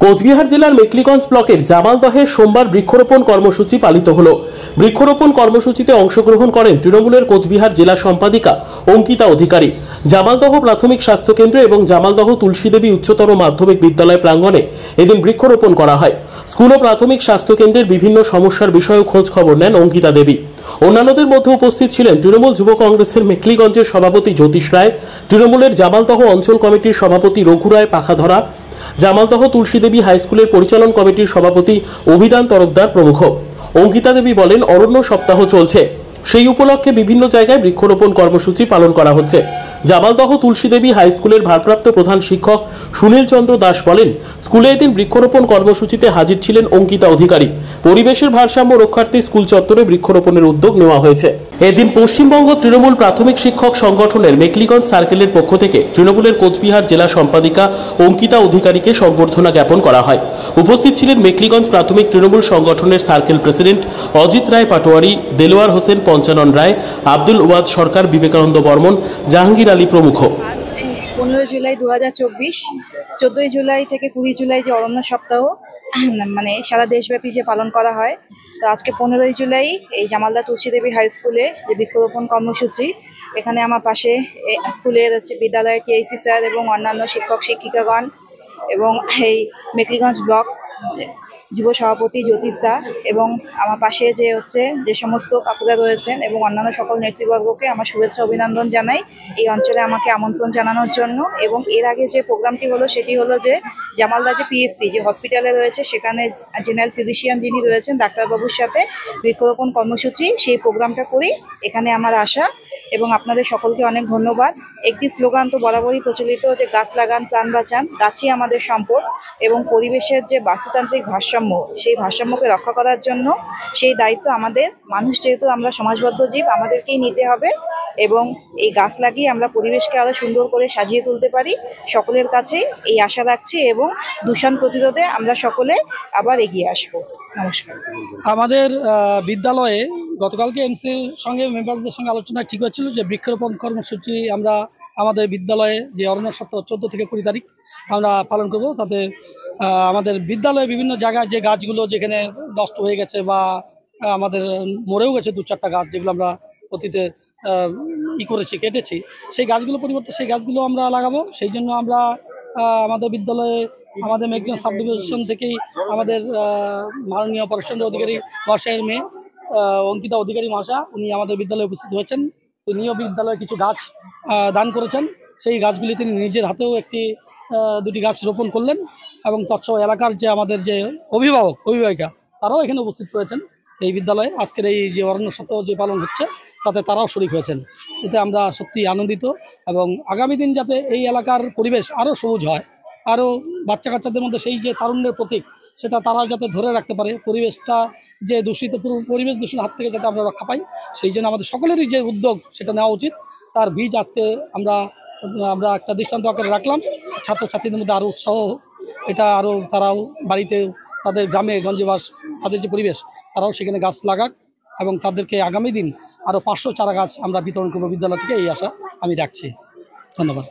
কোচবিহার জেলার মেখলিগঞ্জ ব্লকের জামালদহে সোমবার বৃক্ষরোপণ কর্মসূচি পালিত হলো। বৃক্ষরোপণ কর্মসূচিতে অংশগ্রহণ করেন তৃণমূলের কোচবিহার জেলা সম্পাদিকা অঙ্কিতা অধিকারী। জামালদহ প্রাথমিক স্বাস্থ্য কেন্দ্র এবং জামালদহ তুলসীদেবী উচ্চতর মাধ্যমিক বিদ্যালয় প্রাঙ্গণে এদিন বৃক্ষরোপণ করা হয়। স্কুল ও প্রাথমিক স্বাস্থ্য কেন্দ্রের বিভিন্ন সমস্যার বিষয়ে খোঁজ খবর নেন অঙ্কিতা দেবী। অন্যান্যদের মধ্যে উপস্থিত ছিলেন তৃণমূল যুব কংগ্রেসের মেখলিগঞ্জের সভাপতি জ্যোতিষ রায়, তৃণমূলের জামালদহ অঞ্চল কমিটির সভাপতি রঘু রায় পাখাধরা, জামালদহ তুলসীদেবী হাইস্কুলের পরিচালন কমিটির সভাপতি অভিদান তরফদার প্রমুখ। অঙ্কিতা দেবী বলেন, অরণ্য সপ্তাহ চলছে, সেই উপলক্ষে বিভিন্ন জায়গায় বৃক্ষরোপণ কর্মসূচি পালন করা হচ্ছে। জামালদহ তুলসীদেবী হাইস্কুলের ভারপ্রাপ্ত প্রধান শিক্ষক সুনীল চন্দ্র দাস বলেন, স্কুলে এদিন বৃক্ষরোপণ কর্মসূচিতে হাজির ছিলেন অঙ্কিতা অধিকারী। পরিবেশের ভারসাম্য রক্ষার্থে স্কুল চত্বরে বৃক্ষরোপণের উদ্যোগ নেওয়া হয়েছে। এদিন পশ্চিমবঙ্গ তৃণমূল প্রাথমিক শিক্ষক সংগঠনের মেখলিগঞ্জ সার্কেলের পক্ষ থেকে তৃণমূলের কোচবিহার জেলা সম্পাদিকা অঙ্কিতা অধিকারীকে সংবর্ধনা জ্ঞাপন করা হয়। উপস্থিত ছিলেন মেখলিগঞ্জ প্রাথমিক তৃণমূল সংগঠনের সার্কেল প্রেসিডেন্ট অজিত রায় পাটোয়ারি, দেলোয়ার হোসেন, পঞ্চানন রায়, আব্দুল ওয়াদ সরকার, বিবেকানন্দ বর্মন, জাহাঙ্গীর আলী প্রমুখ। 15 জুলাই 2024, 14 জুলাই থেকে 20 জুলাই যে অরণ্য সপ্তাহ মানে সারা দেশব্যাপী যে পালন করা হয়, তো আজকে 15 জুলাই এই জামালদা তুলসীদেবী হাই স্কুলে যে বৃক্ষরোপণ কর্মসূচি, এখানে আমার পাশে স্কুলের বিদ্যালয়ের টিআইসি স্যার এবং অন্যান্য শিক্ষক শিক্ষিকাগণ এবং এই মেখলিগঞ্জ ব্লক যুব সভাপতি জ্যোতিষ দা এবং আমার পাশে যে সমস্ত কাকুরা রয়েছেন এবং অন্যান্য সকল নেতৃবর্গকে আমার শুভেচ্ছা অভিনন্দন জানাই এই অঞ্চলে আমাকে আমন্ত্রণ জানানোর জন্য। এবং এর আগে যে প্রোগ্রামটি হলো সেটি হলো যে জামালদা যে পিএসসি যে হসপিটালে রয়েছে, সেখানে জেনারেল ফিজিশিয়ান যিনি রয়েছেন ডাক্তারবাবুর সাথে বৃক্ষরোপণ কর্মসূচি সেই প্রোগ্রামটা করি এখানে আমার আশা। এবং আপনাদের সকলকে অনেক ধন্যবাদ। একটি স্লোগান তো বরাবরই প্রচলিত যে গাছ লাগান প্রাণ বাঁচান, গাছই আমাদের সম্পদ এবং পরিবেশের যে বাস্তুতান্ত্রিক ভারসাম্য সেই ভারসাম্যকে রক্ষা করার জন্য সেই দায়িত্ব আমাদের, মানুষ যেহেতু আমরা সমাজবদ্ধ জীব, আমাদেরকেই নিতে হবে এবং এই গাছ লাগিয়ে আমরা পরিবেশকে আরো সুন্দর করে সাজিয়ে তুলতে পারি। সকলের কাছে এই আশা রাখছি এবং দূষণ প্রতিরোধে আমরা সকলে আবার এগিয়ে আসব। নমস্কার। আমাদের বিদ্যালয়ে গতকালকে এমসির সঙ্গে মেম্বারদের সঙ্গে আলোচনা ঠিক হয়েছিল যে বৃক্ষরোপণ কর্মসূচি আমরা আমাদের বিদ্যালয়ে যে অরণ্য সপ্তাহ 14 থেকে 20 তারিখ আমরা পালন করব। তাতে আমাদের বিদ্যালয়ে বিভিন্ন জায়গায় যে গাছগুলো যেখানে নষ্ট হয়ে গেছে বা আমাদের মরেও গেছে 2-4টা গাছ, যেগুলো আমরা অতীতে কেটেছি, সেই গাছগুলো পরিবর্তে সেই গাছগুলো আমরা লাগাবো। সেই জন্য আমরা আমাদের বিদ্যালয়ে আমাদের মেখলিগঞ্জ সাব ডিভিশন থেকেই আমাদের মাননীয় পররাষ্ট্র অধিকারী মহাশয়ের মেয়ে অঙ্কিতা অধিকারী মহাশা, উনি আমাদের বিদ্যালয়ে উপস্থিত হয়েছেন। তিনিও বিদ্যালয়ে কিছু গাছ দান করেছেন। সেই গাছগুলি তিনি নিজের হাতেও দুটি গাছ রোপণ করলেন এবং তৎসহ এলাকার যে আমাদের যে অভিভাবিকা তারাও এখানে উপস্থিত রয়েছেন এই বিদ্যালয়ে। আজকের এই যে অরণ্য সপ্তাহ যে পালন হচ্ছে তাতে তারাও শরিক হয়েছেন। এতে আমরা সত্যি আনন্দিত এবং আগামী দিন যাতে এই এলাকার পরিবেশ আরও সবুজ হয়, আরও বাচ্চা কাচ্চাদের মধ্যে সেই যে তারুণ্যের প্রতীক সেটা তারা যাতে ধরে রাখতে পারে, পরিবেশটা যে পরিবেশ দূষণের হাত থেকে যাতে আমরা রক্ষা পাই, সেই জন্য আমাদের সকলেরই যে উদ্যোগ সেটা নেওয়া উচিত। তার বীজ আজকে আমরা একটা দৃষ্টান্ত আকারে রাখলাম। ছাত্রছাত্রীদের মধ্যে আরও উৎসাহ, এটা আরও তারাও বাড়িতে তাদের গ্রামে গঞ্জে তাদের যে পরিবেশ তারাও সেখানে গাছ লাগাক এবং তাদেরকে আগামী দিন আরও 500 চারা গাছ আমরা বিতরণ করবো বিদ্যালয় থেকে, এই আশা আমি রাখছি। ধন্যবাদ।